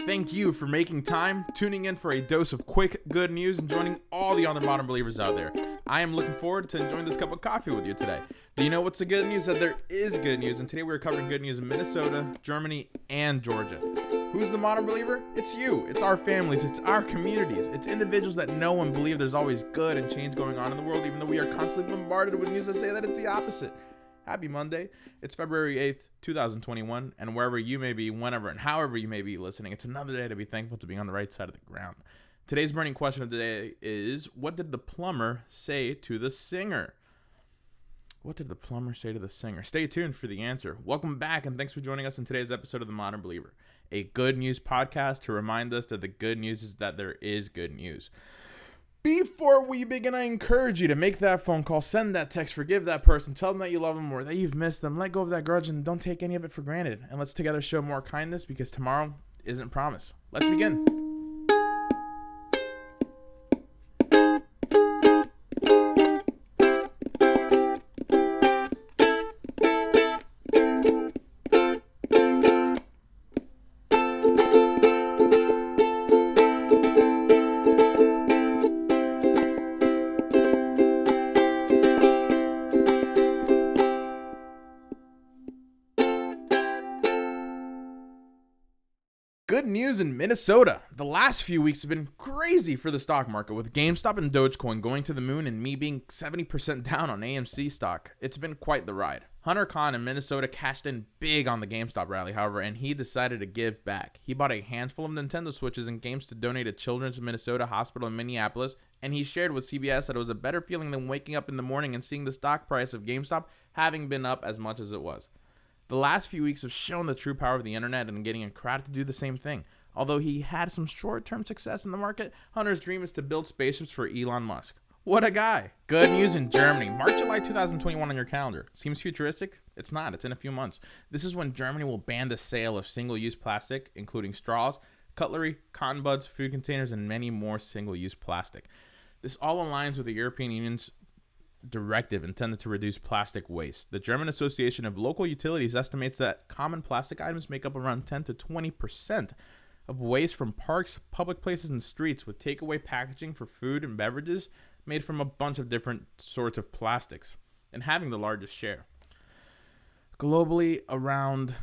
Thank you for making time, tuning in for a dose of quick good news, and joining all the other modern believers out there. I am looking forward to enjoying this cup of coffee with you today. Do you know what's the good news? That there is good news, and today we're covering good news in Minnesota, Germany, and Georgia. Who's the modern believer? It's you. It's our families. It's our communities. It's individuals that know and believe there's always good and change going on in the world, even though we are constantly bombarded with news that say that it's the opposite. Happy Monday. It's February 8th, 2021, and wherever you may be, whenever and however you may be listening, it's another day to be thankful to be on the right side of the ground. Today's burning question of the day is, what did the plumber say to the singer? What did the plumber say to the singer? Stay tuned for the answer. Welcome back, and thanks for joining us in today's episode of The Modern Believer, a good news podcast to remind us that the good news is that there is good news. Before we begin, I encourage you to make that phone call, send that text, forgive that person, tell them that you love them or that you've missed them, let go of that grudge, and don't take any of it for granted. And let's together show more kindness, because tomorrow isn't promised. Let's begin. Good news in Minnesota. The last few weeks have been crazy for the stock market, with GameStop and Dogecoin going to the moon and me being 70% down on AMC stock. It's been quite the ride. Hunter Khan in Minnesota cashed in big on the GameStop rally, however, and he decided to give back. He bought a handful of Nintendo Switches and games to donate to Children's Minnesota Hospital in Minneapolis, and he shared with CBS that it was a better feeling than waking up in the morning and seeing the stock price of GameStop having been up as much as it was. The last few weeks have shown the true power of the internet and getting a crowd to do the same thing. Although he had some short-term success in the market, Hunter's dream is to build spaceships for Elon Musk. What a guy. Good news in Germany. Mark, July 2021 on your calendar. Seems futuristic? It's not. It's in a few months. This is when Germany will ban the sale of single-use plastic, including straws, cutlery, cotton buds, food containers, and many more single-use plastic. This all aligns with the European Union's directive intended to reduce plastic waste. The German Association of Local Utilities estimates that common plastic items make up around 10 to 20% of waste from parks, public places, and streets, with takeaway packaging for food and beverages made from a bunch of different sorts of plastics, and having the largest share. Globally, around,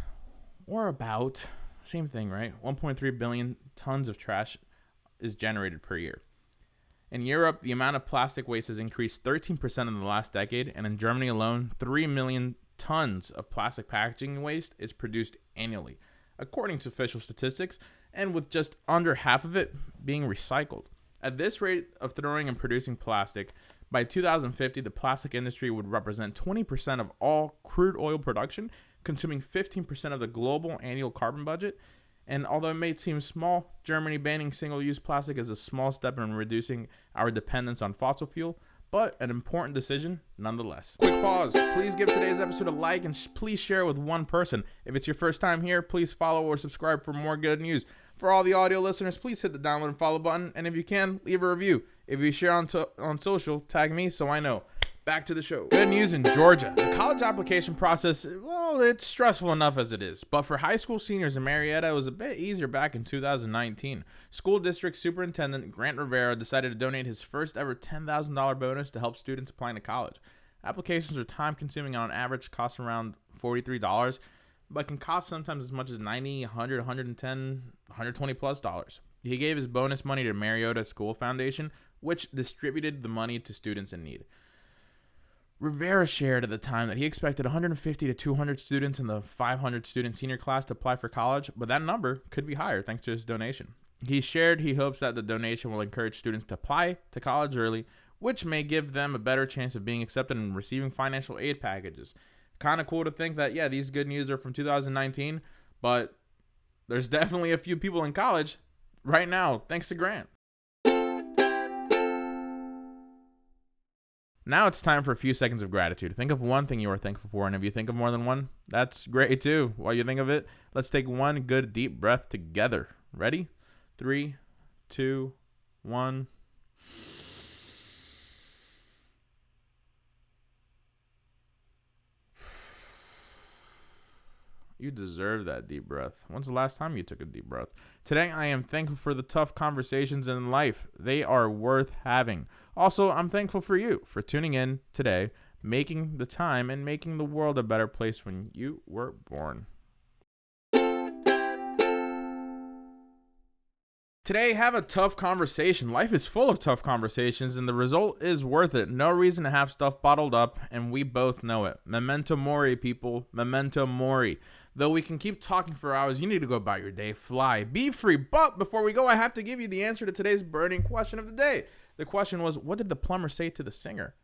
or about, same thing, right? 1.3 billion tons of trash is generated per year. In Europe, the amount of plastic waste has increased 13% in the last decade, and in Germany alone, 3 million tons of plastic packaging waste is produced annually, according to official statistics, and with just under half of it being recycled. At this rate of throwing and producing plastic, by 2050, the plastic industry would represent 20% of all crude oil production, consuming 15% of the global annual carbon budget. And although it may seem small, Germany banning single-use plastic is a small step in reducing our dependence on fossil fuel, but an important decision nonetheless. Quick pause. Please give today's episode a like, and please share it with one person. If it's your first time here, please follow or subscribe for more good news. For all the audio listeners, please hit the download and follow button, and if you can, leave a review. If you share on social, tag me so I know. Back to the show. Good news in Georgia. The college application process, well, it's stressful enough as it is. But for high school seniors in Marietta, it was a bit easier back in 2019. School District Superintendent Grant Rivera decided to donate his first ever $10,000 bonus to help students applying to college. Applications are time consuming and on average cost around $43, but can cost sometimes as much as $90, $100, $110, $120 plus dollars. He gave his bonus money to Marietta School Foundation, which distributed the money to students in need. Rivera shared at the time that he expected 150 to 200 students in the 500 student senior class to apply for college, but that number could be higher thanks to his donation. He shared he hopes that the donation will encourage students to apply to college early, which may give them a better chance of being accepted and receiving financial aid packages. Kind of cool to think that, yeah, these good news are from 2019, but there's definitely a few people in college right now, thanks to Grant. Now it's time for a few seconds of gratitude. Think of one thing you are thankful for, and if you think of more than one, that's great too. While you think of it, let's take one good deep breath together. Ready? 3, 2, 1. You deserve that deep breath. When's the last time you took a deep breath? Today, I am thankful for the tough conversations in life. They are worth having. Also, I'm thankful for you for tuning in today, making the time, and making the world a better place when you were born. Today, have a tough conversation. Life is full of tough conversations, and the result is worth it. No reason to have stuff bottled up, and we both know it. Memento mori, people. Memento mori. Though we can keep talking for hours, you need to go about your day. Fly. Be free. But before we go, I have to give you the answer to today's burning question of the day. The question was, what did the plumber say to the singer?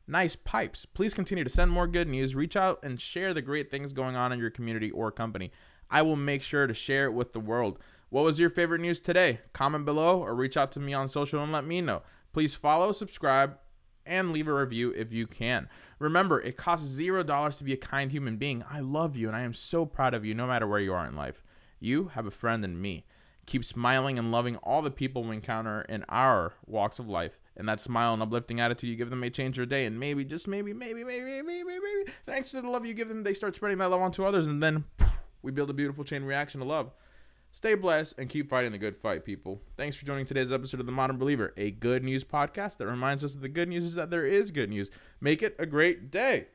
Nice pipes. Please continue to send more good news. Reach out and share the great things going on in your community or company. I will make sure to share it with the world. What was your favorite news today? Comment below or reach out to me on social and let me know. Please follow, subscribe, and leave a review if you can. Remember, it costs $0 to be a kind human being. I love you and I am so proud of you no matter where you are in life. You have a friend in me. Keep smiling and loving all the people we encounter in our walks of life. And that smile and uplifting attitude you give them may change your day. And maybe, just maybe, thanks to the love you give them, they start spreading that love onto others. And then we build a beautiful chain reaction of love. Stay blessed and keep fighting the good fight, people. Thanks for joining today's episode of The Modern Believer, a good news podcast that reminds us that the good news is that there is good news. Make it a great day.